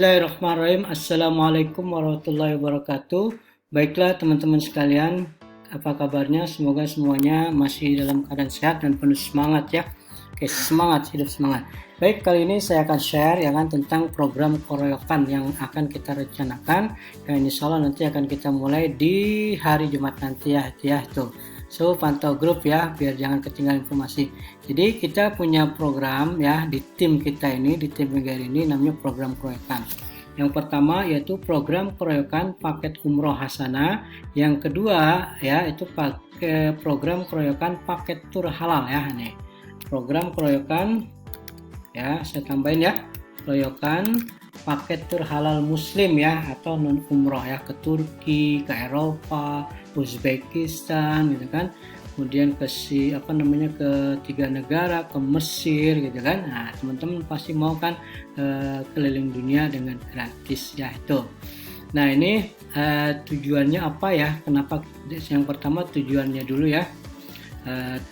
Bismillahirrahmanirrahim. Assalamualaikum warahmatullahi wabarakatuh. Baiklah teman-teman sekalian, apa kabarnya? Semoga semuanya masih dalam keadaan sehat dan penuh semangat ya. Oke, semangat, hidup semangat. Baik, kali ini saya akan share tentang program keroyokan yang akan kita rencanakan. Dan insya Allah nanti akan kita mulai di hari Jumat nanti ya tuh. So, pantau grup ya, biar jangan ketinggalan informasi. Jadi kita punya program ya di tim kita ini, di tim Megari ini namanya program keroyokan. Yang pertama yaitu program keroyokan paket umroh hasanah. Yang kedua ya itu pakai program keroyokan paket tur halal ya nih. Program keroyokan ya, saya tambahin ya, keroyokan paket tur halal muslim ya atau non umroh ya, ke Turki, ke Eropa, Uzbekistan gitu kan, kemudian ke ke 3 negara, ke Mesir gitu kan. Nah teman-teman pasti mau kan keliling dunia dengan gratis ya itu. Nah ini tujuannya apa ya, kenapa? Yang pertama tujuannya dulu ya,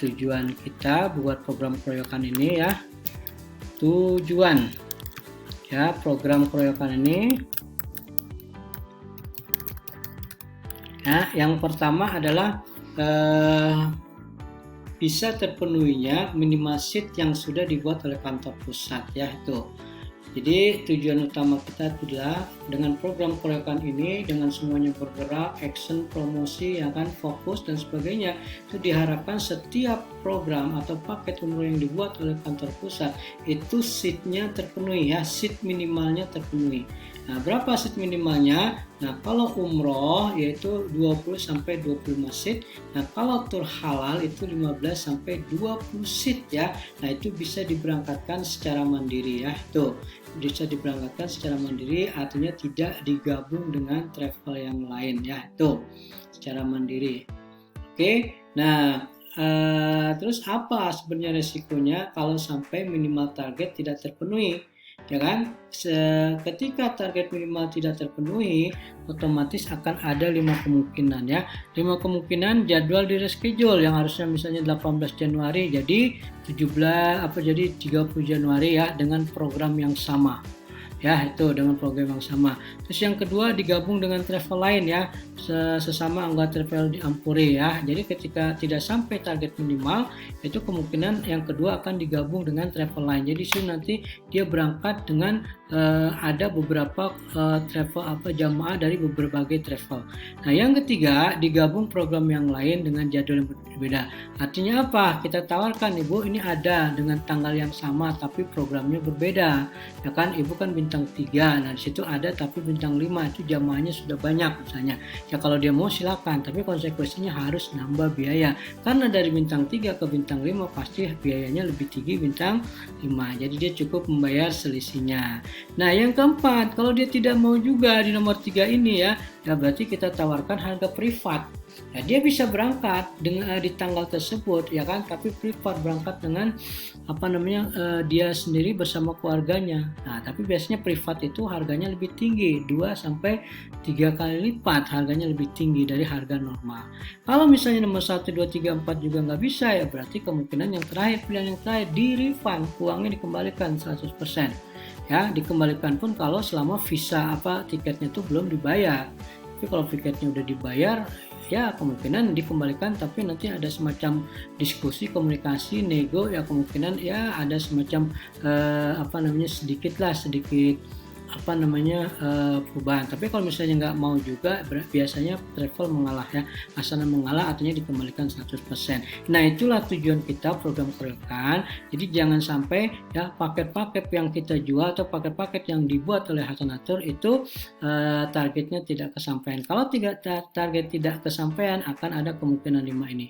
tujuan kita buat program keroyokan ini ya, tujuan ya program keroyokan ini ya, yang pertama adalah bisa terpenuhinya minimal seat yang sudah dibuat oleh kantor pusat ya itu. Jadi tujuan utama kita adalah dengan program keroyokan ini, dengan semuanya bergerak, action, promosi, ya kan, fokus dan sebagainya, itu diharapkan setiap program atau paket umroh yang dibuat oleh kantor pusat itu seatnya terpenuhi ya, seat minimalnya terpenuhi. Nah, berapa seat minimalnya? Nah, kalau umroh yaitu 20-25 seat. Nah, kalau tur halal itu 15-20 seat ya. Nah, itu bisa diberangkatkan secara mandiri ya. Tuh, bisa diberangkatkan secara mandiri, artinya tidak digabung dengan travel yang lain ya. Tuh, secara mandiri. Oke. Nah, terus apa sebenarnya resikonya kalau sampai minimal target tidak terpenuhi? Ya kan, ketika target minimal tidak terpenuhi, otomatis akan ada 5 kemungkinan ya. 5 kemungkinan jadwal di reschedule yang harusnya misalnya 18 Januari jadi 30 Januari ya, dengan program yang sama. Ya, itu dengan program yang sama. Terus yang kedua digabung dengan travel lain ya, sesama anggota travel di Ampuri ya. Jadi ketika tidak sampai target minimal, itu kemungkinan yang kedua akan digabung dengan travel lain. Jadi sih nanti dia berangkat dengan ada beberapa jamaah dari berbagai travel. Nah, yang ketiga digabung program yang lain dengan jadwal yang berbeda. Artinya apa? Kita tawarkan, Ibu ini ada dengan tanggal yang sama tapi programnya berbeda. Ya kan, Ibu kan bintang 3, nah disitu ada tapi bintang 5, itu jamaahnya sudah banyak misalnya. Ya kalau dia mau silakan, tapi konsekuensinya harus nambah biaya. Karena dari bintang 3 ke bintang 5 pasti biayanya lebih tinggi bintang 5. Jadi dia cukup membayar selisihnya. Nah, yang keempat, kalau dia tidak mau juga di nomor 3 ini ya berarti kita tawarkan harga privat. Ya, dia bisa berangkat dengan di tanggal tersebut ya kan, tapi privat, berangkat dengan dia sendiri bersama keluarganya. Nah, tapi biasanya privat itu harganya lebih tinggi, 2-3 kali lipat harganya lebih tinggi dari harga normal. Kalau misalnya nomor 1, 2, 3, 4 juga nggak bisa ya, berarti kemungkinan yang terakhir, pilihan yang terakhir di refund, uangnya dikembalikan 100%. Ya, dikembalikan pun kalau selama visa tiketnya itu belum dibayar. Tapi kalau tiketnya udah dibayar, ya kemungkinan dikembalikan, tapi nanti ada semacam diskusi, komunikasi, nego, ya kemungkinan ya ada semacam sedikit perubahan. Tapi kalau misalnya nggak mau juga, biasanya travel mengalah ya, asana mengalah artinya dikembalikan 100%. Nah, itulah tujuan kita program keroyokan. Jadi jangan sampai ya paket-paket yang kita jual atau paket-paket yang dibuat oleh Hasanatur itu targetnya tidak kesampaian. Kalau target tidak kesampaian, akan ada kemungkinan 5 ini.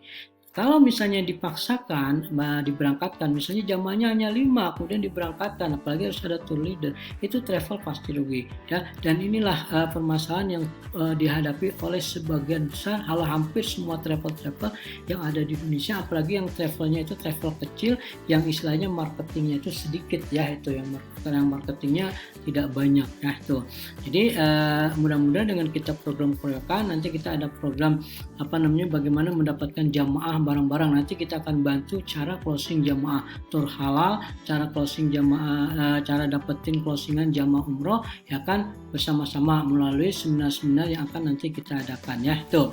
Kalau misalnya dipaksakan, diberangkatkan, misalnya jamaahnya hanya 5, kemudian diberangkatkan, apalagi harus ada tour leader, itu travel pasti rugi. Ya. Dan inilah permasalahan yang dihadapi oleh sebagian besar, hampir semua travel yang ada di Indonesia, apalagi yang travelnya itu travel kecil, yang istilahnya marketingnya itu sedikit ya, itu yang marketingnya tidak banyak ya itu. Jadi mudah-mudahan dengan kita program keroyokan, nanti kita ada program bagaimana mendapatkan jamaah bareng-bareng. Nanti kita akan bantu cara closing jamaah tur halal, cara closing jamaah, cara dapetin closingan jamaah umroh ya kan, bersama-sama melalui seminar-seminar yang akan nanti kita adakan ya. Tuh.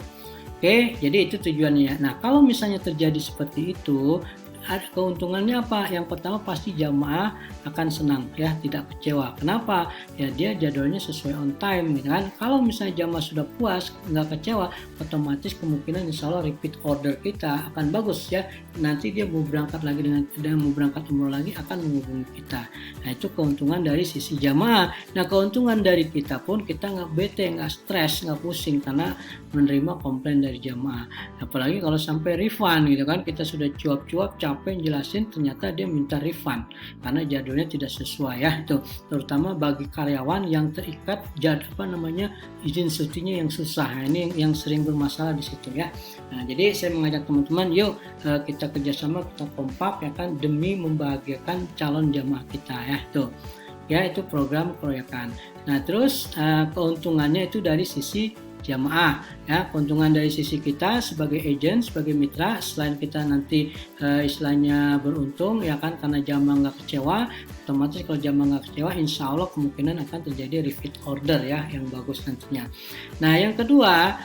Oke, jadi itu tujuannya ya. Nah, kalau misalnya terjadi seperti itu, ada keuntungannya apa? Yang pertama pasti jamaah akan senang ya, tidak kecewa. Kenapa? Ya dia jadwalnya sesuai on time gitu kan. Kalau misalnya jamaah sudah puas, nggak kecewa, otomatis kemungkinan insya Allah repeat order kita akan bagus ya. Nanti dia mau berangkat lagi dengan mau berangkat umroh lagi akan menghubungi kita. Nah itu keuntungan dari sisi jamaah. Nah keuntungan dari kita pun kita nggak bete, nggak stres, nggak pusing karena menerima komplain dari jamaah. Apalagi kalau sampai refund gitu kan, kita sudah cuap-cuap capek jelasin ternyata dia minta refund karena jadwalnya tidak sesuai ya. Itu terutama bagi karyawan yang terikat izin cutinya yang susah. Nah, ini yang sering bermasalah di situ ya. Nah, jadi saya mengajak teman-teman, yuk kita kerjasama, kita kompak ya kan demi membahagiakan calon jamaah kita ya. Tuh. Ya itu program keroyakan. Nah, terus keuntungannya itu dari sisi jamaah ya, keuntungan dari sisi kita sebagai agent, sebagai mitra, selain kita nanti istilahnya beruntung ya kan karena jamaah nggak kecewa, otomatis kalau jamaah nggak kecewa insya Allah kemungkinan akan terjadi repeat order ya yang bagus nantinya. Nah yang kedua,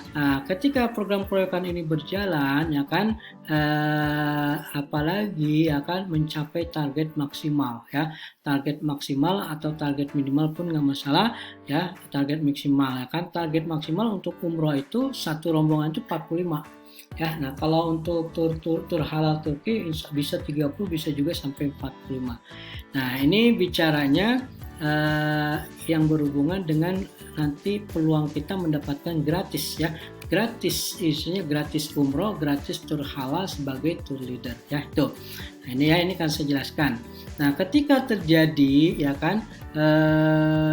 ketika program keroyakan ini berjalan ya kan, apalagi akan mencapai target maksimal ya, target maksimal atau target minimal pun nggak masalah ya, target maksimal ya kan. Target maksimal untuk umroh itu satu rombongan itu 45 ya. Nah kalau untuk tur halal Turki bisa 30, bisa juga sampai 45. Nah ini bicaranya yang berhubungan dengan nanti peluang kita mendapatkan gratis ya, gratis isinya, gratis umroh, gratis tur halal sebagai tour leader ya itu. Nah ini ya, ini kan saya jelaskan. Nah ketika terjadi ya kan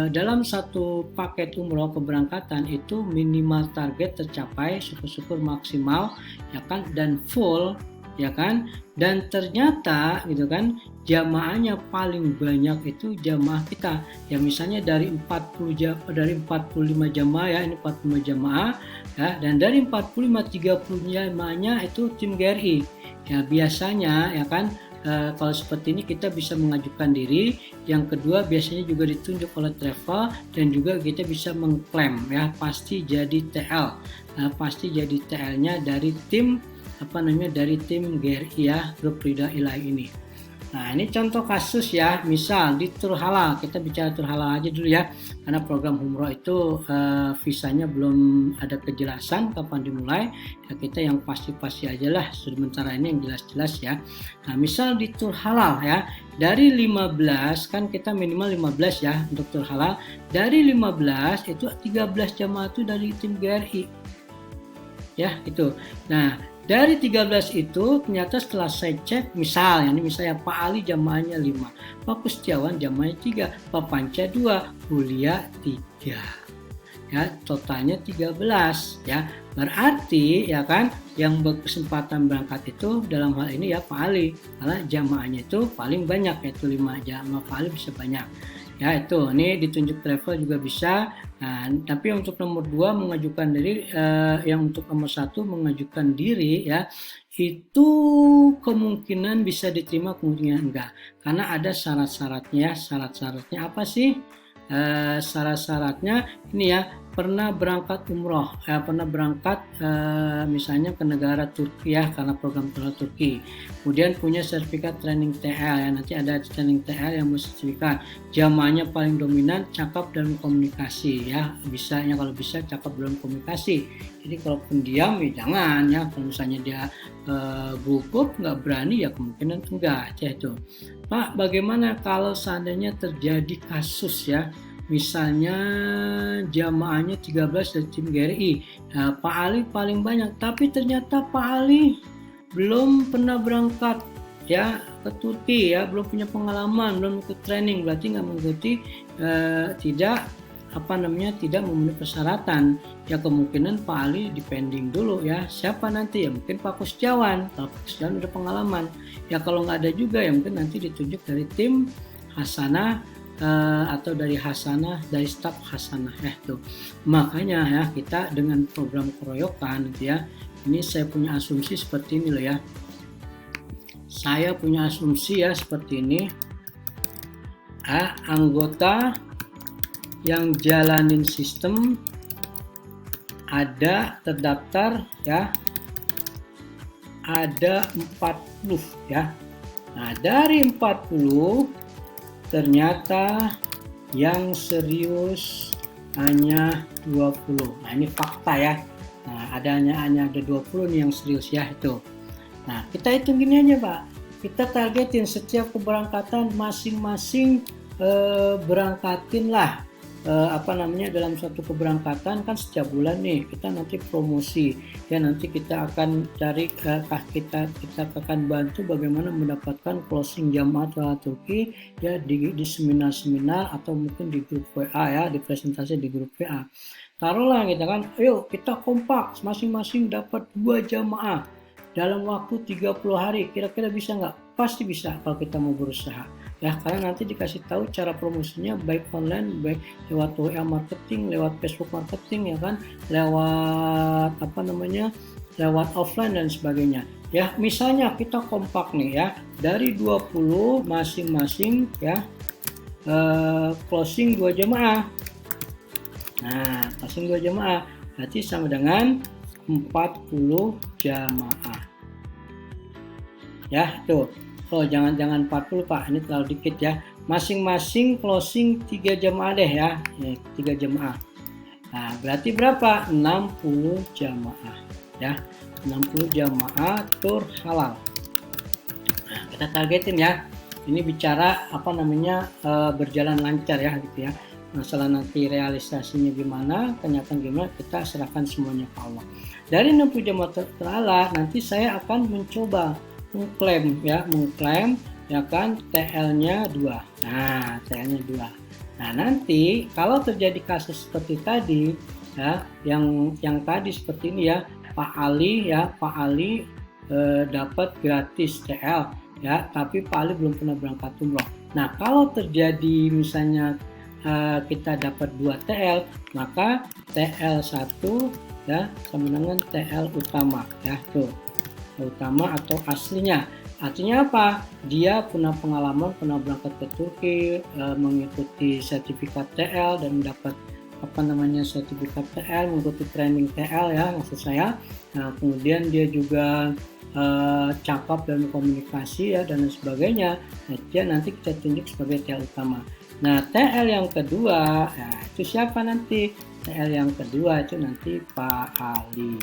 dalam satu paket umroh keberangkatan itu minimal target tercapai, syukur-syukur maksimal ya kan, dan full ya kan, dan ternyata gitu kan jamaahnya paling banyak itu jamaah kita ya, misalnya dari 45 jamaah ya, ini 45 jamaah ya, dan dari 45 30 jamaahnya itu tim GRI ya. Biasanya ya kan kalau seperti ini kita bisa mengajukan diri. Yang kedua biasanya juga ditunjuk oleh travel, dan juga kita bisa mengklaim ya, pasti jadi TL, pasti jadi TL-nya dari tim dari tim GRI ya, grup Ridha Ilahi ini. Nah ini contoh kasus ya, misal di tur halal, kita bicara tur halal aja dulu ya, karena program umroh itu visanya belum ada kejelasan kapan dimulai ya, kita yang pasti-pasti aja lah sementara ini yang jelas-jelas ya. Nah misal di tur halal ya, dari 15 kan kita minimal 15 ya untuk tur halal, dari 15 itu 13 jamaah itu dari tim GRI ya itu. Nah dari 13 itu ternyata setelah saya cek, misalnya Pak Ali jamaahnya 5, Pak Kustiawan jamaahnya 3, Pak Panca 2, Hulia 3. Ya, totalnya 13 ya. Berarti ya kan yang berkesempatan berangkat itu dalam hal ini ya Pak Ali, karena jamaahnya itu paling banyak, yaitu 5 jamaah. Pak Ali bisa banyak. Ya itu, ini ditunjuk travel juga bisa. Nah, tapi untuk nomor 2 mengajukan diri, yang untuk nomor 1 mengajukan diri ya, itu kemungkinan bisa diterima, kemungkinan enggak, karena ada syarat-syaratnya. Syarat-syaratnya apa sih? Syarat-syaratnya ini ya, pernah berangkat umroh, pernah berangkat misalnya ke negara Turki ya, karena program keluar Turki, kemudian punya sertifikat training TL ya, nanti ada training TL yang bersertifikat, jamaahnya paling dominan, cakap dalam komunikasi ya, bisanya kalau bisa cakap dalam komunikasi. Jadi kalau pendiam ya jangan ya, kalau misalnya dia gugup nggak berani ya kemungkinan enggak ya itu. Pak, bagaimana kalau seandainya terjadi kasus ya, misalnya jamaahnya 13 dari tim GRI, nah, Pak Ali paling banyak, tapi ternyata Pak Ali belum pernah berangkat ya ke Turki ya, belum punya pengalaman, belum ikut training, berarti nggak mengikuti, tidak memenuhi persyaratan ya, kemungkinan Pak Ali dipending dulu ya. Siapa nanti ya, mungkin Pak Kusjawan, kalau Pak Kusjawan udah pengalaman ya, kalau nggak ada juga ya mungkin nanti ditunjuk dari tim Hasanah atau dari Hasanah, dari staf Hasanah ya tuh. Makanya ya kita dengan program keroyokan gitu ya. Ini saya punya asumsi seperti ini loh ya. Saya punya asumsi ya seperti ini. Anggota yang jalanin sistem ada terdaftar ya, ada 40 ya. Nah, dari 40 ternyata yang serius hanya 20. Nah, ini fakta ya. Nah, hanya ada 20 nih yang serius ya itu. Nah, kita hitung gini aja, Pak. Kita targetin setiap keberangkatan masing-masing berangkatin lah dalam satu keberangkatan kan setiap bulan nih kita nanti promosi ya, nanti kita akan cari kita akan bantu bagaimana mendapatkan closing jamaah Turki ya di seminar-seminar atau mungkin di grup WA ya, di presentasi di grup WA. Taruhlah kita kan, ayo kita kompak masing-masing dapat 2 jamaah dalam waktu 30 hari, kira-kira bisa nggak? Pasti bisa kalau kita mau berusaha ya, karena nanti dikasih tahu cara promosinya baik online, baik lewat WA marketing, lewat Facebook marketing ya kan, lewat lewat offline dan sebagainya ya. Misalnya kita kompak nih ya, dari 20 masing-masing ya closing 2 jamaah. Nah, closing 2 jamaah berarti sama dengan 40 jamaah ya tuh. Oh, jangan 40 Pak, ini terlalu dikit ya. Masing-masing closing 3 jamaah deh ya. 3 jamaah. Nah, berarti berapa? 60 jamaah ya. 60 jamaah tur halal. Nah, kita targetin ya. Ini bicara berjalan lancar ya gitu ya. Masalah nanti realisasinya gimana, kenyataan gimana, kita serahkan semuanya ke Allah. Dari 60 jamaah terhalal, nanti saya akan mencoba mengklaim ya kan TL-nya 2. Nah, TL-nya 2. Nah, nanti kalau terjadi kasus seperti tadi ya, yang tadi seperti ini ya, Pak Ali dapat gratis TL ya, tapi Pak Ali belum pernah berangkat umroh. Nah, kalau terjadi misalnya kita dapat 2 TL, maka TL1 ya sama dengan TL utama ya tuh. Utama atau aslinya. Artinya apa? Dia pernah pengalaman, pernah berangkat ke Turki, mengikuti sertifikat TL dan mendapat sertifikat TL, mengikuti training TL ya maksud saya. Nah, kemudian dia juga cakap dan komunikasi ya dan sebagainya. Nah, dia nanti kita tunjuk sebagai TL utama. Nah, TL yang kedua, itu siapa nanti? TL yang kedua itu nanti Pak Ali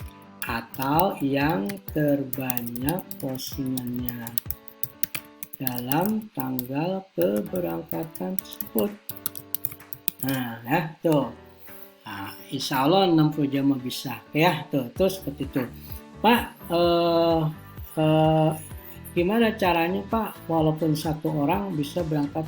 atau yang terbanyak postingannya dalam tanggal keberangkatan tersebut. Nah, ya tuh. Nah, insya Allah 60 jamaah bisa ya tuh. Terus seperti itu. Pak, gimana caranya Pak walaupun satu orang bisa berangkat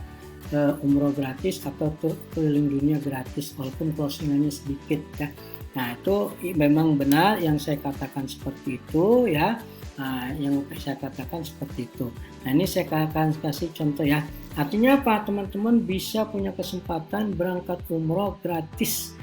umroh gratis atau keliling dunia gratis walaupun closingannya sedikit ya. Nah, itu memang benar yang saya katakan seperti itu ya. Nah, yang saya katakan seperti itu. Nah, ini saya akan kasih contoh ya. Artinya apa? Teman-teman bisa punya kesempatan berangkat umroh gratis,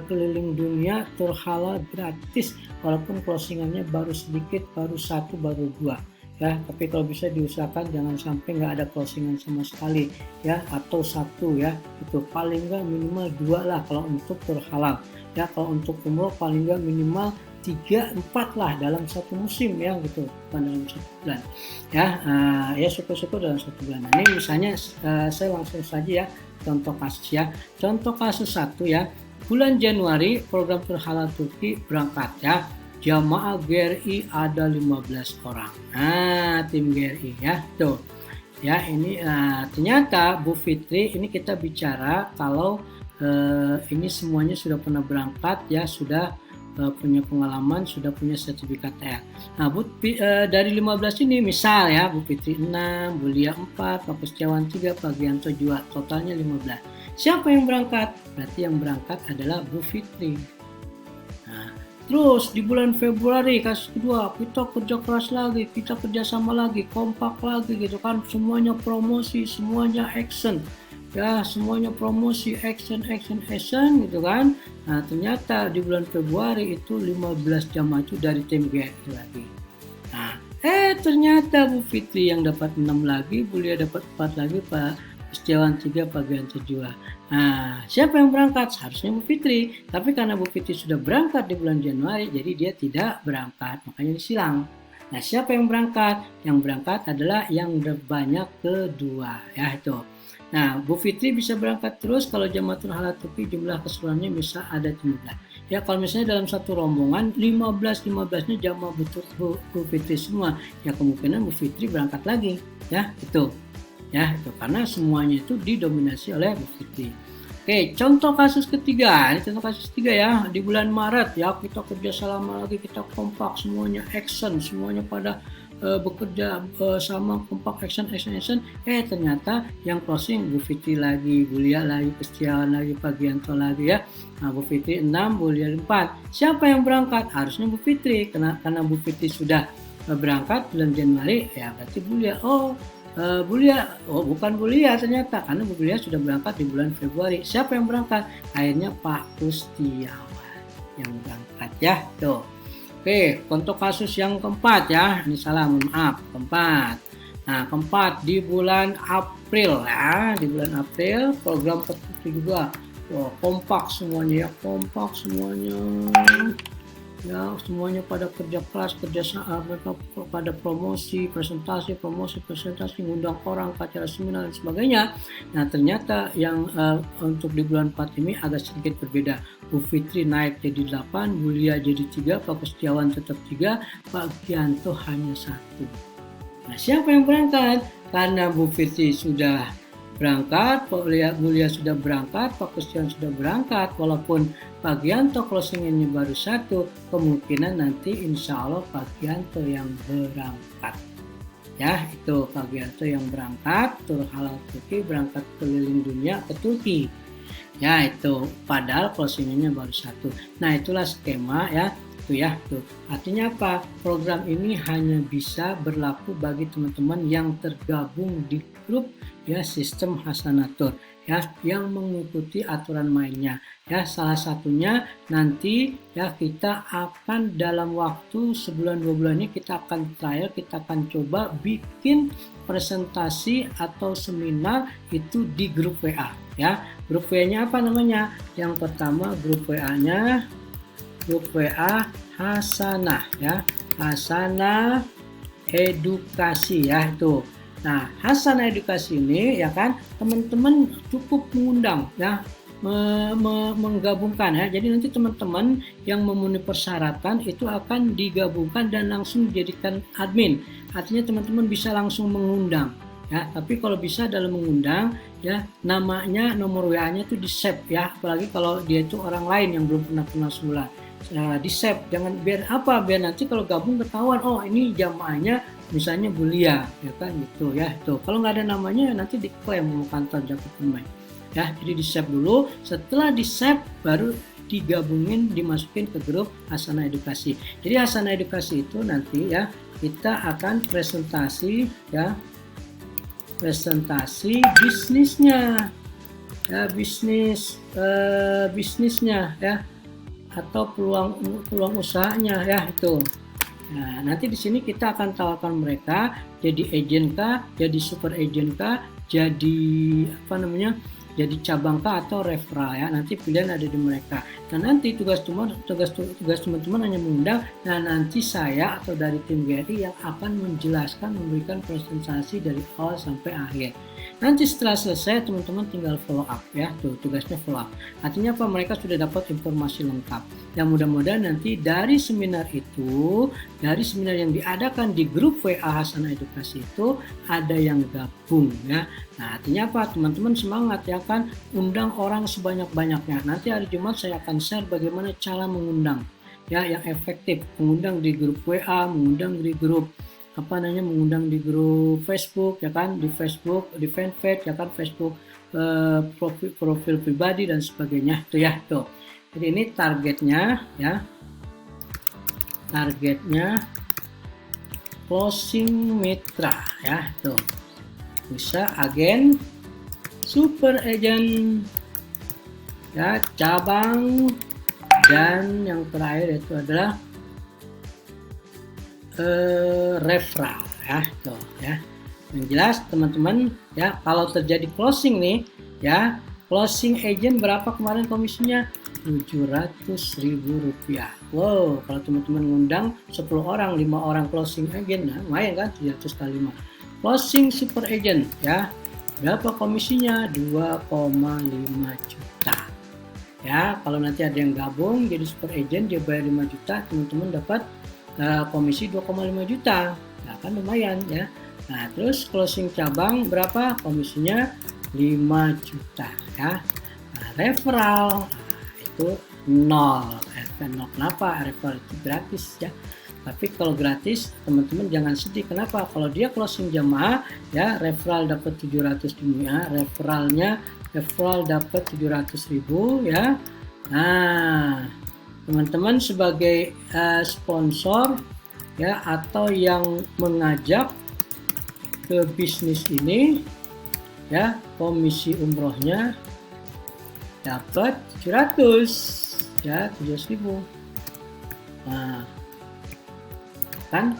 keliling dunia tur halal gratis walaupun closingannya baru sedikit, baru 1, baru 2 ya. Tapi kalau bisa diusahakan jangan sampai nggak ada closingan sama sekali ya, atau 1 ya. Itu paling nggak minimal 2 lah kalau untuk tur halal. Ya, kalau untuk umroh paling nggak minimal 3-4 lah dalam satu musim ya gitu, bukan dalam 1 bulan ya. Ya syukur-syukur dalam 1 bulan. Nah, ini misalnya saya langsung saja ya contoh kasus ya. Contoh kasus 1 ya, bulan Januari program tur halal Turki berangkat ya, jamaah GRI ada 15 orang. Nah, tim GRI ya tuh ya. Ini ternyata Bu Fitri, ini kita bicara kalau ini semuanya sudah pernah berangkat ya, sudah punya pengalaman, sudah punya sertifikat TL. Nah, dari 15 ini misal ya, Bu Fitri 6, Bu Lia 4, Pak Setiawan 3, Pak Gianto 2, totalnya 15. Siapa yang berangkat? Berarti yang berangkat adalah Bu Fitri. Nah, terus di bulan Februari kasus kedua, kita kerja keras lagi, kita kerjasama lagi, kompak lagi gitu kan, semuanya promosi, semuanya action. ya semuanya promosi, action gitu kan. Nah ternyata di bulan Februari itu 15 jam maju dari tim GRI lagi. Nah ternyata Bu Fitri yang dapat 6 lagi, Bu Lia dapat 4 lagi, Pak Setiawan 3, Pak Gianto 2. Nah, siapa yang berangkat? Seharusnya Bu Fitri. Tapi karena Bu Fitri sudah berangkat di bulan Januari, jadi dia tidak berangkat. Makanya disilang. Nah, siapa yang berangkat? Yang berangkat adalah yang banyak kedua. Ya, itu. Nah, Bu Fitri bisa berangkat terus kalau Jamatul Halal Turki jumlah keseluruhannya bisa ada 15. Ya, kalau misalnya dalam satu rombongan 15-15-nya jamaah Bu Fitri semua. Ya, kemungkinan Bu Fitri berangkat lagi. Ya, itu. Ya itu karena semuanya itu didominasi oleh Bu Fitri. Oke, contoh kasus ketiga, ini contoh kasus ketiga ya, di bulan Maret ya kita kerja sama lagi, kita kompak semuanya, action semuanya pada bekerja sama, kompak, action. Ternyata yang closing Bu Fitri lagi, Bu Lia lagi, Setiawan lagi, Pak Gianto lagi ya. Nah, Bu Fitri 6, Bu Lia 4. Siapa yang berangkat? Harusnya Bu Fitri, karena Bu Fitri sudah berangkat bulan Januari, ya berarti Bu Lia. Bu Lia, bukan Bu Lia ternyata, karena Bu Lia sudah berangkat di bulan Februari. Siapa yang berangkat? Akhirnya Pak Kustiawan yang berangkat ya. Tuh. Oke, untuk kasus yang keempat ya, ini salah, mohon maaf, keempat. Nah, keempat di bulan April ya, di bulan April program tertutup juga. Kompak semuanya ya, kompak semuanya. Ya semuanya pada kerja keras, mereka pada promosi, presentasi, ngundang orang ke acara seminar dan sebagainya. Nah ternyata yang untuk di bulan 4 ini agak sedikit berbeda. Bu Fitri naik jadi 8, Bu Lia jadi 3, Pak Setiawan tetap 3, Pak Gianto hanya 1. Nah siapa yang berangkat? Karena Bu Fitri sudah berangkat, Bu Lia sudah berangkat, Pak Setiawan sudah berangkat, walaupun Pak Gianto closing-nya baru 1, kemungkinan nanti insya Allah Pak Gianto yang berangkat. Ya, itu Pak Gianto yang berangkat, tur halal Turki, berangkat keliling dunia ke Turki. Ya, itu padahal closing-nya baru 1. Nah, itulah skema ya. Tuh. Artinya apa? Program ini hanya bisa berlaku bagi teman-teman yang tergabung di grup ya sistem Hasanatur ya yang mengikuti aturan mainnya. Ya, salah satunya nanti ya kita akan dalam waktu sebulan 2 bulan ini kita akan trial, kita akan coba bikin presentasi atau seminar itu di grup WA ya. Grup WA-nya apa namanya? Yang pertama grup WA-nya grup WA Hasanah ya, Hasanah Edukasi ya itu. Nah, Hasanah Edukasi ini ya kan teman-teman cukup mengundang ya, menggabungkan ya. Jadi nanti teman-teman yang memenuhi persyaratan itu akan digabungkan dan langsung dijadikan admin. Artinya teman-teman bisa langsung mengundang ya. Tapi kalau bisa dalam mengundang ya namanya, nomor WA-nya itu di-save ya. Apalagi kalau dia itu orang lain yang belum pernah semula. Di-save, jangan biar nanti kalau gabung ketahuan oh ini jamaahnya misalnya Bu Lia ya kan gitu ya. Tuh kalau nggak ada namanya nanti diklaim sama kantor Jakub Permai ya. Jadi di-save dulu, setelah di-save baru digabungin, dimasukin ke grup Hasanah Edukasi. Jadi Hasanah Edukasi itu nanti ya kita akan presentasi ya, presentasi bisnisnya ya, bisnisnya ya, atau peluang usahanya ya itu. Nah, nanti di sini kita akan tawarkan mereka jadi agent kah, jadi super agent kah, jadi jadi cabang kah atau referral ya. Nanti pilihan ada di mereka. Nah, nanti tugas teman-teman hanya mengundang. Nah, nanti saya atau dari tim GRI yang akan menjelaskan, memberikan presentasi dari awal sampai akhir. Nanti setelah selesai teman-teman tinggal follow up ya, tuh tugasnya follow up. Artinya apa? Mereka sudah dapat informasi lengkap. Dan mudah-mudahan nanti dari seminar yang diadakan di grup WA Hasanah Edukasi itu ada yang gabung ya. Nah, artinya apa? Teman-teman semangat ya kan, undang orang sebanyak-banyaknya. Nanti hari Jumat saya akan share bagaimana cara mengundang ya yang efektif, mengundang di grup WA, mengundang di grup mengundang di grup Facebook ya kan, di Facebook, di fanpage ya kan, Facebook profil pribadi dan sebagainya tuh ya tuh. Jadi ini targetnya ya, closing mitra ya tuh, bisa agen super agent ya, cabang, dan yang terakhir itu adalah referral ya, tuh ya. Yang jelas teman-teman ya, kalau terjadi closing nih ya, closing agent berapa kemarin komisinya? Rp700.000. Wow, kalau teman-teman ngundang 10 orang, 5 orang closing agent, nah lumayan kan, 700 kali 5. Closing super agent ya, berapa komisinya? 2,5 juta. Ya, kalau nanti ada yang gabung jadi super agent, dia bayar 5 juta, teman-teman dapat komisi 2,5 juta. Nah, kan lumayan ya. Nah, terus closing cabang berapa? Komisinya 5 juta ya. Nah, referral itu 0. Kenapa? Referral itu gratis ya. Tapi kalau gratis, teman-teman jangan sedih. Kenapa? Kalau dia closing jamaah ya, referral dapat 700.000 ya, referral dapat 700.000 ya. Nah, teman-teman sebagai sponsor ya, atau yang mengajak ke bisnis ini ya, komisi umrohnya dapat 700 ya, 700.000. Nah, kan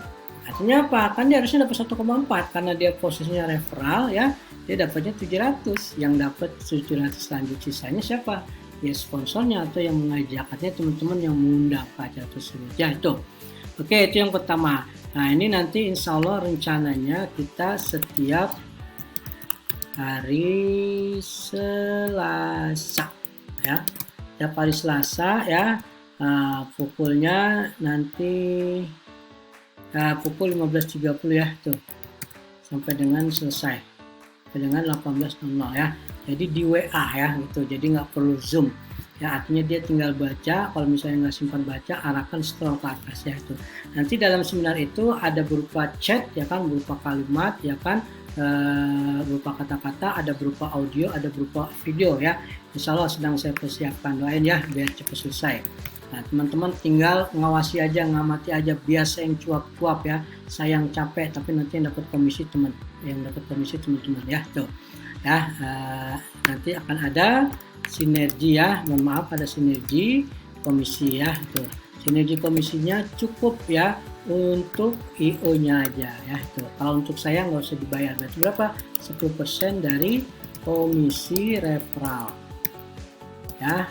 artinya apa? Kan dia harusnya dapat 1,4 karena dia posisinya referral ya, dia dapatnya 700. Yang dapat 700 lanjut sisanya siapa? Ya sponsornya atau yang mengajak, artinya teman-teman yang mengundang ke acara tersebut ya, itu. Oke, itu yang pertama. Nah, ini nanti insya Allah rencananya kita setiap hari Selasa ya, setiap hari Selasa ya, pukulnya nanti pukul 15.30 ya, tuh sampai dengan selesai, sampai dengan 18.00 ya. Jadi di WA ya gitu, jadi nggak perlu Zoom ya, artinya dia tinggal baca. Kalau misalnya nggak simpan baca, arahkan scroll ke atas ya, itu. Nanti dalam seminar itu ada berupa chat ya kan, berupa kalimat ya kan, berupa kata-kata, ada berupa audio, ada berupa video ya. Insya Allah sedang saya persiapkan, doain ya biar cepat selesai. Nah, teman-teman tinggal ngawasi aja, ngamati aja, biasa yang cuap-cuap ya, saya yang capek tapi nanti yang dapat komisi teman-teman ya, tuh ya. Nanti akan ada sinergi ya, mohon maaf, ada sinergi komisi ya, tuh. Sinergi komisinya cukup ya untuk IO-nya aja ya, tuh. Kalau untuk saya nggak usah dibayar. Berarti berapa? 10% dari komisi referral ya.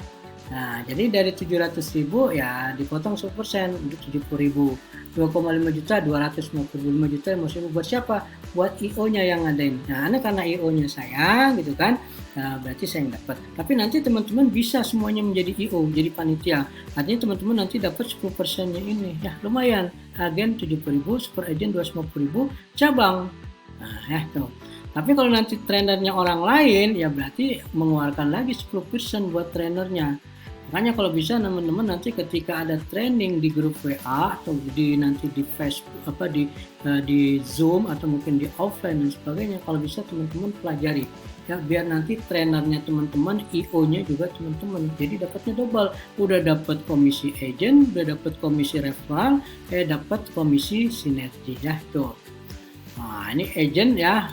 Nah, jadi dari 700.000 ya dipotong 10% untuk 70.000. 2,5 juta, 255 juta, maksudnya buat siapa? Buat IO-nya yang ngadain. Nah, ini karena IO-nya saya gitu kan, nah, berarti saya yang dapat. Tapi nanti teman-teman bisa semuanya menjadi IO, jadi panitia. Artinya teman-teman nanti dapat 10%-nya ini. Ya, lumayan. Agen 70.000, super agent 250.000, cabang. Nah, ya tuh. Tapi kalau nanti trainernya orang lain, ya berarti mengeluarkan lagi 10% buat trainernya. Makanya kalau bisa teman-teman nanti ketika ada training di grup WA atau nanti di Facebook di Zoom atau mungkin di offline dan sebagainya, kalau bisa teman-teman pelajari ya, biar nanti trainernya teman-teman, IO-nya juga teman-teman, jadi dapatnya double, udah dapat komisi agent, udah dapat komisi referral, dapat komisi sinergi ya, tuh. Nah, ini agent ya.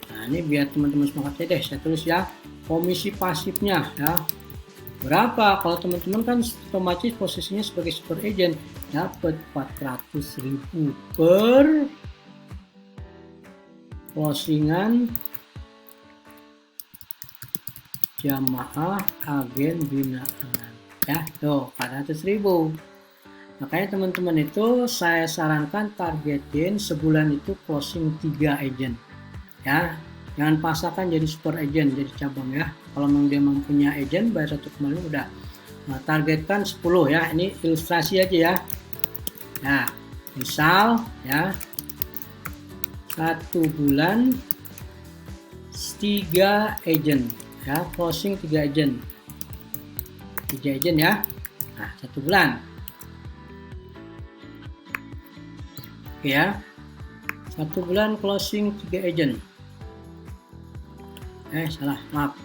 Nah, ini biar teman-teman semangatnya deh, saya tulis ya, komisi pasifnya ya. Berapa? Kalau teman-teman kan otomatis posisinya sebagai super agent dapat 400.000 per closingan jamaah agen binaan ya, tuh 400.000. Makanya teman-teman itu saya sarankan targetin sebulan itu closing 3 agent ya. Jangan paksakan jadi super agent, jadi cabang ya. Kalau memang dia mempunyai agent, bayar 1,5 udah. Nah, targetkan 10 ya. Ini ilustrasi aja ya. Nah, misal ya, 1 bulan 3 agent ya, closing 3 agent. 3 agent ya. Nah, 1 bulan. Oke ya. 1 bulan closing 3 agent. Salah, maaf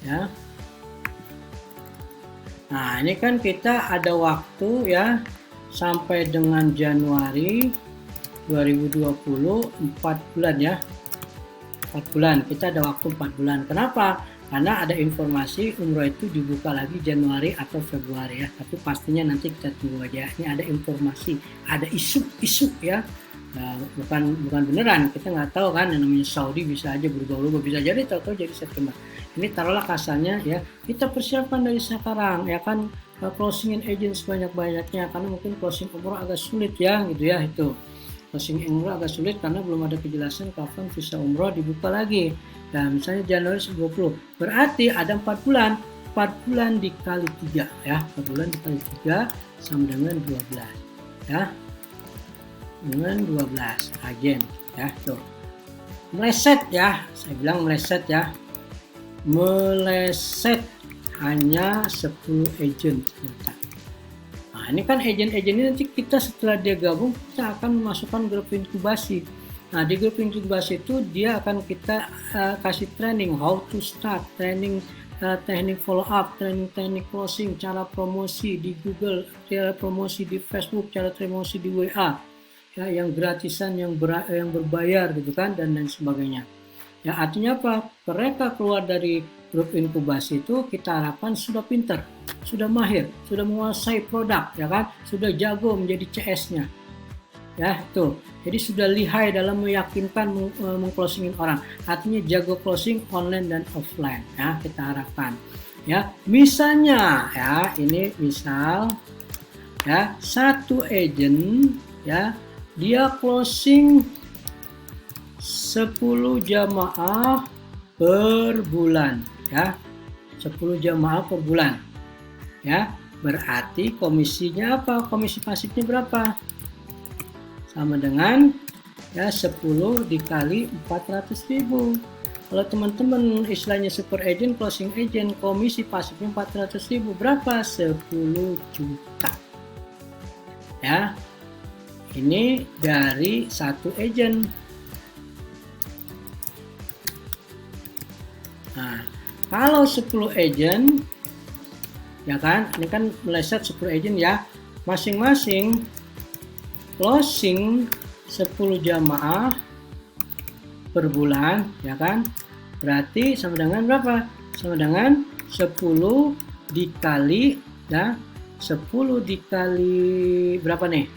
ya. Nah, ini kan kita ada waktu ya sampai dengan Januari 2020, 4 bulan ya, 4 bulan. Kita ada waktu 4 bulan. Kenapa? Karena ada informasi umroh itu dibuka lagi Januari atau Februari ya. Tapi pastinya nanti kita tunggu aja. Ini ada informasi, ada isu ya. Nah, bukan beneran. Kita nggak tahu kan, yang namanya Saudi bisa aja berubah-ubah, bisa jadi tahu-tahu jadi September. Ini taruhlah kasarnya ya. Kita persiapkan dari sekarang ya kan, closing agent sebanyak-banyaknya, karena mungkin closing umroh agak sulit ya gitu ya. Itu closing umroh agak sulit karena belum ada kejelasan kapan visa umroh dibuka lagi. Nah, misalnya Januari 20, berarti ada 4 bulan. 4 bulan dikali 3 ya. 4 bulan dikali 3 sama dengan 12 ya. Dengan 12 agen ya. Tuh. Meleset ya. Saya bilang meleset ya. Meleset hanya 10 agent. Nah, ini kan agent-agent ini nanti kita setelah dia gabung, kita akan memasukkan grup inkubasi. Nah, di grup inkubasi itu dia akan kita kasih training how to start, training teknik follow up, training teknik closing, cara promosi di Google, cara promosi di Facebook, cara promosi di WA, ya, yang gratisan, yang berbayar gitu kan, dan lain sebagainya. Ya, artinya apa? Mereka keluar dari grup inkubasi itu kita harapkan sudah pinter, sudah mahir, sudah menguasai produk, ya kan, sudah jago menjadi CS-nya. Ya, tuh. Jadi sudah lihai dalam meyakinkan mengclosingin orang. Artinya jago closing online dan offline. Ya, kita harapkan. Ya, misalnya ya, ini misal ya, satu agent ya, dia closing 10 jamaah per bulan ya. 10 jamaah per bulan. Ya, berarti komisinya apa? Komisi pasifnya berapa? Sama dengan ya 10 dikali 400.000. Kalau teman-teman istilahnya super agent, closing agent, komisi pasifnya 400.000, berapa? 10 juta. Ya. Ini dari satu agent. Nah, kalau 10 agent ya kan, ini kan meleset 10 agent ya, masing-masing closing 10 jamaah per bulan ya kan, berarti sama dengan berapa? Sama dengan 10 dikali ya, 10 dikali berapa nih?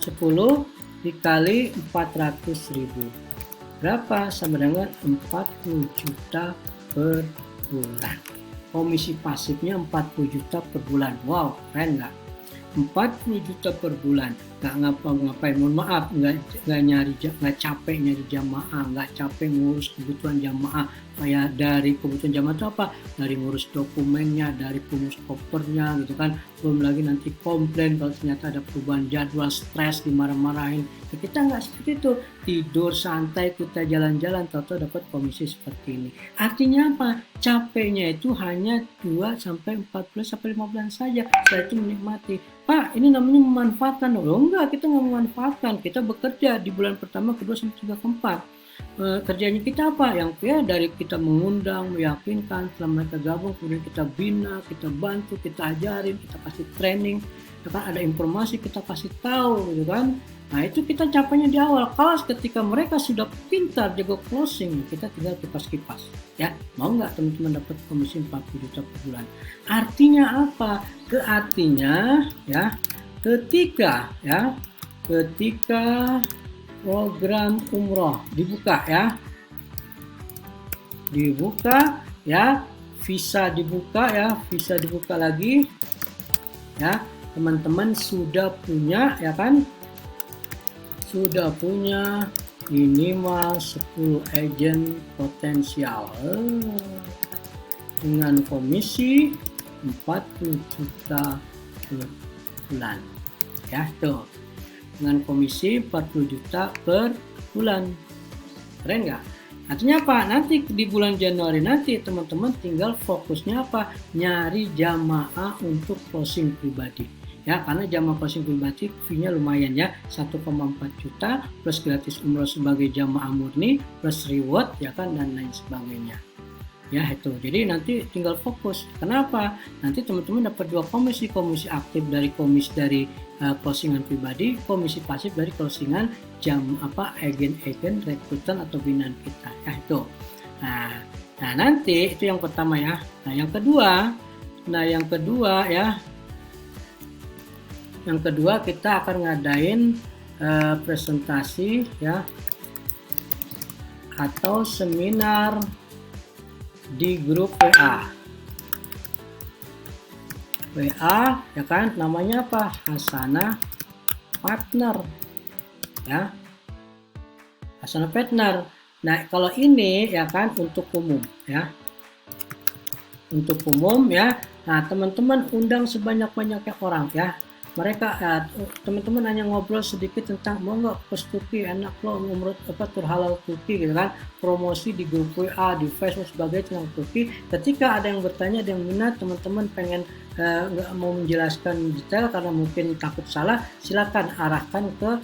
10 dikali 400.000 berapa? Sama dengan 40 juta per bulan. Komisi pasifnya 40 juta per bulan. Wow, keren nggak? 40 juta per bulan, nggak ngapa-ngapain, mohon maaf, nggak capek nyari jamaah, nggak capek ngurus kebutuhan jamaah. Kayak dari kebutuhan jamaah itu apa? Dari ngurus dokumennya, dari pengurus kopernya gitu kan, belum lagi nanti komplain kalau ternyata ada perubahan jadwal, stres, dimarah-marahin. Ya, kita nggak seperti itu, tidur santai, kita jalan-jalan, tahu-tahu dapat komisi seperti ini. Artinya apa? Capeknya itu hanya 2 sampai 4 bulan sampai 5 bulan saja. Setelah itu menikmati. Pak, ini namanya memanfaatkan. Oh enggak, kita nggak memanfaatkan. Kita bekerja di bulan pertama, kedua, sampai 3, keempat. Kerjanya kita apa? Yang ya dari kita mengundang, meyakinkan, setelah mereka gabung, kemudian kita bina, kita bantu, kita ajarin, kita kasih training, ya kan, ada informasi kita kasih tahu gitu kan. Nah, itu kita capainya di awal. Kalau ketika mereka sudah pintar jago closing, kita tinggal kipas-kipas. Ya, mau nggak teman-teman dapat komisi 40 juta per bulan? Artinya apa? Artinya ya, ketika program umroh dibuka ya, visa dibuka lagi ya, teman-teman sudah punya ya kan, sudah punya minimal 10 agent potensial dengan komisi 40 juta per bulan ya, tuh, dengan komisi 40 juta per bulan. Keren nggak? Artinya apa? Nanti di bulan Januari nanti teman-teman tinggal fokusnya apa? Nyari jamaah untuk closing pribadi. Ya, karena jamaah closing pribadi fee-nya lumayan ya, 1,4 juta plus gratis umroh sebagai jamaah murni plus reward ya kan, dan lain sebagainya. Ya itu, jadi nanti tinggal fokus. Kenapa? Nanti teman-teman dapat 2 komisi aktif dari closingan pribadi, komisi pasif dari closingan agen-agen rekrutan atau binaan kita ya itu. Nah nanti itu yang pertama ya. Yang kedua kita akan ngadain presentasi ya atau seminar di grup WA ya kan, namanya apa? Hasanah Partner ya, Hasanah Partner. Nah kalau ini ya kan untuk umum ya, nah teman-teman undang sebanyak-banyaknya orang ya. Mereka teman-teman hanya ngobrol sedikit tentang mau nggak ke Turki, enak loh ngurut tur halal Turki gitu kan, promosi di grup WA, di Facebook sebagai tentang Turki. Ketika ada yang bertanya, ada yang minat, teman-teman pengen nggak mau menjelaskan detail karena mungkin takut salah, silakan arahkan ke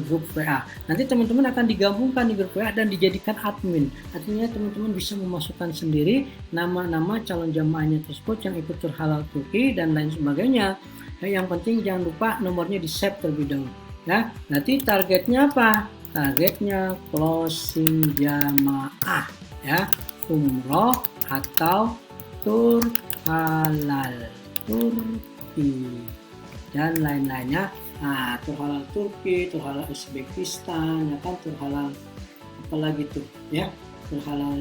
grup WA. Nanti teman-teman akan digabungkan di grup WA dan dijadikan admin. Artinya teman-teman bisa memasukkan sendiri nama-nama calon jamaahnya tersebut yang ikut tur halal Turki dan lain sebagainya. Yang penting jangan lupa nomornya di save terlebih dahulu ya. Nanti targetnya apa? Targetnya closing jamaah ya, umroh atau tur halal Turki dan lain-lainnya. Tur halal Turki, tur halal Uzbekistan ya kan, tur halal apalagi tuh ya, tur halal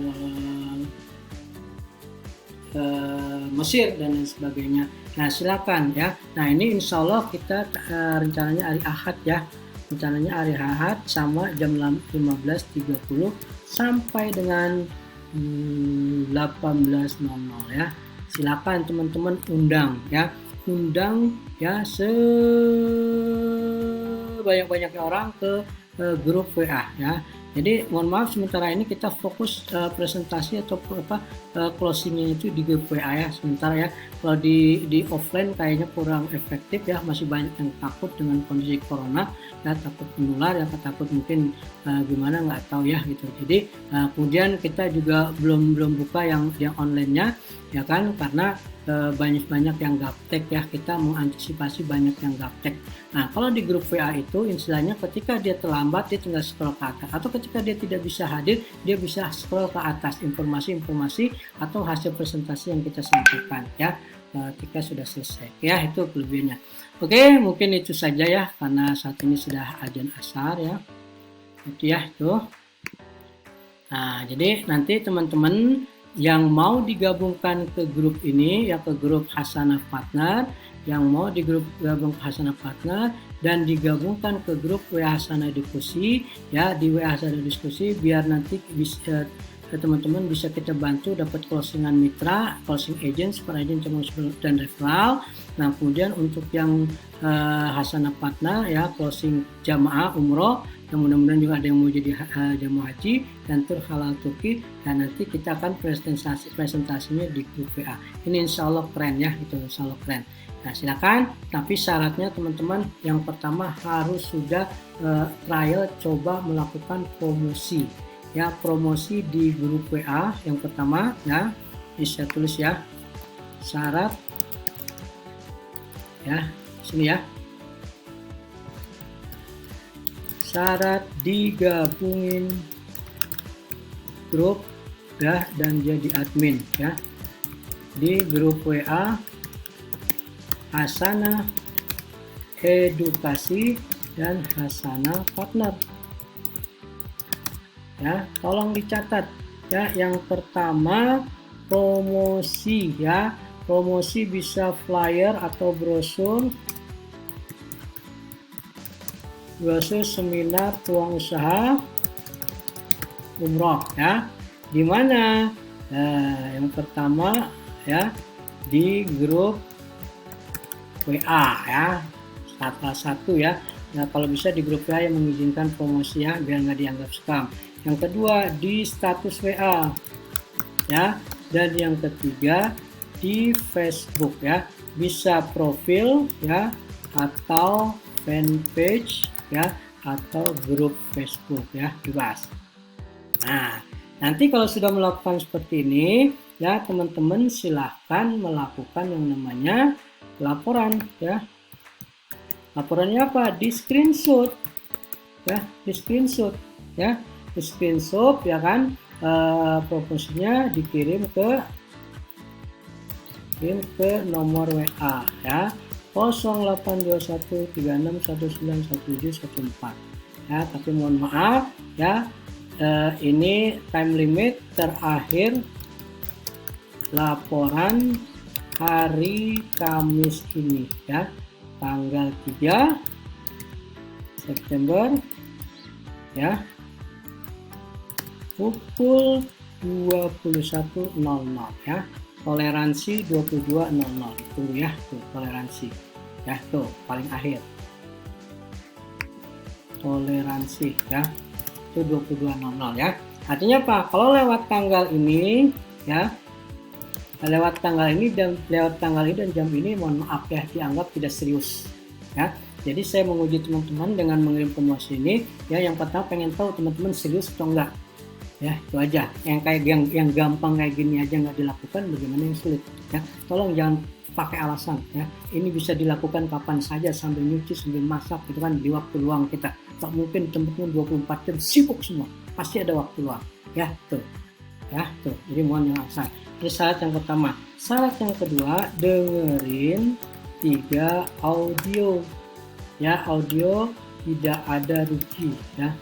Mesir dan lain sebagainya. Nah silakan ya. Nah ini insya Allah kita rencananya hari Ahad ya. Rencananya hari Ahad sama jam 15.30 sampai dengan 18.00 ya. Silakan teman-teman undang ya. Undang ya sebanyak-banyaknya orang ke grup WA ya. Jadi mohon maaf sementara ini kita fokus presentasi atau closingnya itu di grup WA ya sementara ya. Kalau di offline kayaknya kurang efektif ya, masih banyak yang takut dengan kondisi corona ya, takut menular ya, takut mungkin gimana nggak tahu ya gitu. Jadi kemudian kita juga belum buka yang online-nya ya kan, karena banyak yang gaptek ya, kita mengantisipasi banyak yang gaptek. Nah kalau di grup WA itu istilahnya ketika dia terlambat dia tinggal scroll ke atas, atau ketika dia tidak bisa hadir dia bisa scroll ke atas informasi-informasi atau hasil presentasi yang kita sampaikan ya ketika sudah selesai ya, itu kelebihannya. Oke, mungkin itu saja ya karena saat ini sudah azan asar ya, itu ya itu. Nah jadi nanti teman-teman yang mau digabungkan ke grup ini ya, ke grup Hasanah Partner, yang mau digabung ke Hasanah Partner dan digabungkan ke grup WA Hasanah Diskusi ya, di WA Hasanah Diskusi biar nanti bisa teman-teman bisa kita bantu dapat closingan mitra, closing agent, super agent, dan referral. Nah kemudian untuk yang Hasanah Partner ya, closing jamaah umroh, yang mudah-mudahan juga ada yang mau jadi jamaah haji dan tur halal Turki, dan nanti kita akan presentasinya di grup WA. Ini insya Allah keren ya, itu insya Allah keren. Nah silakan, tapi syaratnya teman-teman yang pertama harus sudah trial coba melakukan promosi ya, promosi di grup WA yang pertama ya. Ini saya tulis ya, syarat ya, sini ya, syarat digabungin grup ya dan jadi admin ya di grup WA Hasanah Edukasi dan Hasanah Partner ya. Tolong dicatat ya, yang pertama promosi ya, promosi bisa flyer atau brosur seminar peluang usaha umroh ya. Di mana? Yang pertama ya di grup WA ya, salah satu ya. Nah kalau bisa di grup WA yang mengizinkan promosi ya, biar nggak dianggap scam. Yang kedua di status WA ya, dan yang ketiga di Facebook ya, bisa profil ya atau fanpage ya atau grup Facebook ya, bebas. Nah nanti kalau sudah melakukan seperti ini ya, teman-teman silahkan melakukan yang namanya laporan ya. Laporannya apa? Di screenshot ya, di screenshot ya, di screenshot ya kan, proposnya dikirim ke nomor WA ya, 082136191714 ya. Tapi mohon maaf ya, ini time limit terakhir laporan hari Kamis ini ya, tanggal 3 September ya, pukul 21.00 ya, toleransi 22.00 itu ya, tuh toleransi ya, tuh paling akhir toleransi ya, itu 22.00 ya. Artinya apa? Kalau lewat tanggal ini ya, lewat tanggal ini dan jam ini, mohon maaf ya, dianggap tidak serius ya. Jadi saya menguji teman-teman dengan mengirim promosi ini ya. Yang pertama pengen tahu teman-teman serius atau enggak ya, itu aja. Yang gampang kayak gini aja nggak dilakukan, bagaimana yang sulit ya. Tolong jangan pakai alasan ya, ini bisa dilakukan kapan saja, sambil nyuci, sambil masak gitu kan, di waktu luang kita. Tak mungkin teman-teman 24 jam sibuk semua, pasti ada waktu luang ya, tuh ya, tuh. Jadi mohon jangan alasan. Ini syarat yang pertama. Syarat yang kedua, dengerin 3 audio ya, audio tidak ada rugi ya.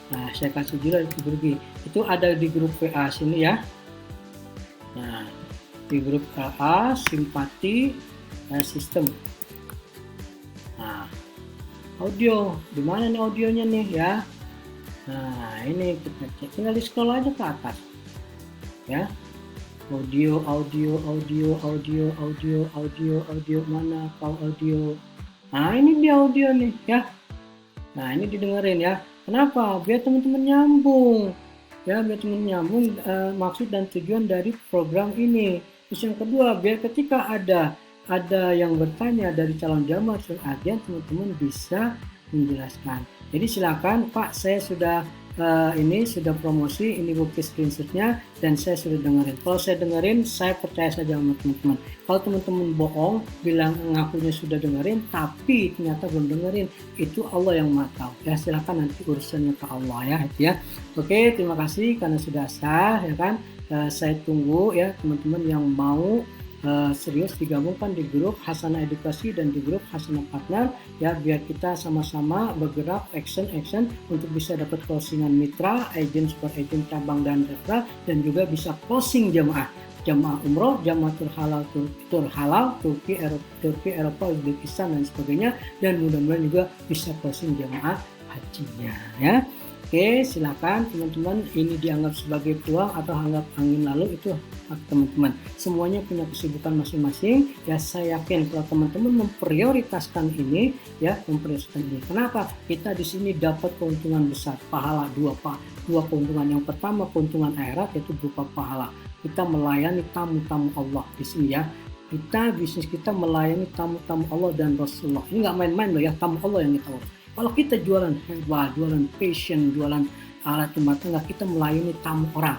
Nah, saya kasih juga rugi. Itu ada di grup WA sini ya. Nah, di grup WA simpati sistem. Nah, audio di mana nih audionya nih ya? Nah, ini kita cek, tinggal di scroll aja ke atas ya. Audio mana kau audio? Nah, ini dia audio nih ya. Nah, ini didengerin ya. Kenapa? Biar teman-teman nyambung ya, biar teman-teman nyambung maksud dan tujuan dari program ini. Terus yang kedua, biar ketika ada yang bertanya dari calon jamaah agen, teman-teman bisa menjelaskan. Jadi silakan Pak, saya sudah ini sudah promosi, ini bukti screenshotnya, dan saya sudah dengerin. Kalau saya dengerin, saya percaya saja sama teman-teman. Kalau teman-teman bohong, bilang ngakunya sudah dengerin, tapi ternyata belum dengerin, itu Allah yang Maha tahu. Ya silakan nanti urusannya ke Allah ya, itu ya. Oke, terima kasih karena sudah sah ya kan. Saya tunggu ya teman-teman yang mau serius digabungkan di grup Hasanah Edukasi dan di grup Hasanah Partner ya, biar kita sama-sama bergerak action untuk bisa dapat closingan mitra, agent, super agent, cabang dan referral, dan juga bisa closing jamaah umroh, jamaah halal Turki, Eropa, Uzbekistan dan sebagainya, dan mudah-mudahan juga bisa closing jamaah hajinya ya. Oke, silakan teman-teman, ini dianggap sebagai peluang atau anggap angin lalu, itu hak teman-teman. Semuanya punya kesibukan masing-masing. Ya, saya yakin kalau teman-teman memprioritaskan ini, Kenapa? Kita di sini dapat keuntungan besar, pahala dua keuntungan. Yang pertama keuntungan akhirat, yaitu berupa pahala. Kita melayani tamu-tamu Allah di sini ya. Bisnis kita melayani tamu-tamu Allah dan Rasulullah. Ini nggak main-main loh ya, tamu Allah yang kita urus. Kalau kita jualan herbal, jualan fashion, jualan alat rumah tangga, kita melayani tamu orang.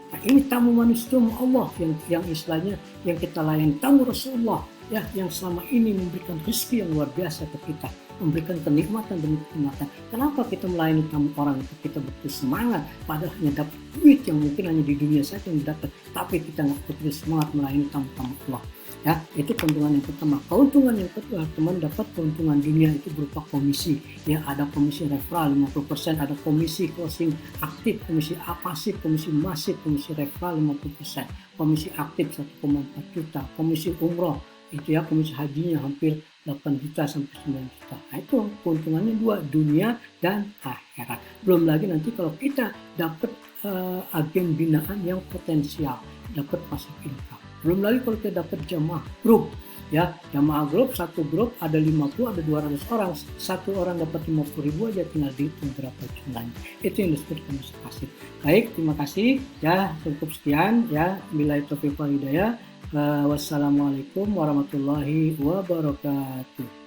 Nah, ini tamu manusia Allah yang istilahnya yang kita layani, tamu Rasulullah ya, yang selama ini memberikan rezeki yang luar biasa ke kita, memberikan kenikmatan demi kenikmatan. Kenapa kita melayani tamu orang itu? Kita betul semangat, padahal hanya dapat duit yang mungkin hanya di dunia saja yang dapat, tapi kita nggak betul semangat melayani tamu-tamu Allah. Ya, itu keuntungan yang pertama. Keuntungan yang kedua, teman dapat keuntungan dunia itu berupa komisi. Ya, ada komisi referral 50%, ada komisi closing aktif, komisi pasif, komisi masif, komisi referral 50%, komisi aktif 1,4 juta, komisi umroh itu ya, komisi hajinya hampir 8 juta sampai 9 juta. Nah, itu keuntungannya dua, dunia dan akhirat. Belum lagi nanti kalau kita dapat agen binaan yang potensial, dapat passive income. Belum lagi kalau kita dapat jamaah grup ya, jamaah grup, satu grup ada 50, ada 200 orang, satu orang dapat 50.000 aja, tinggal dihitung berapa jumlahnya. Itu yang disebut komisi pasif. Baik, terima kasih ya, cukup sekian ya. Billahi taufiq wal hidayah. Wassalamualaikum warahmatullahi wabarakatuh.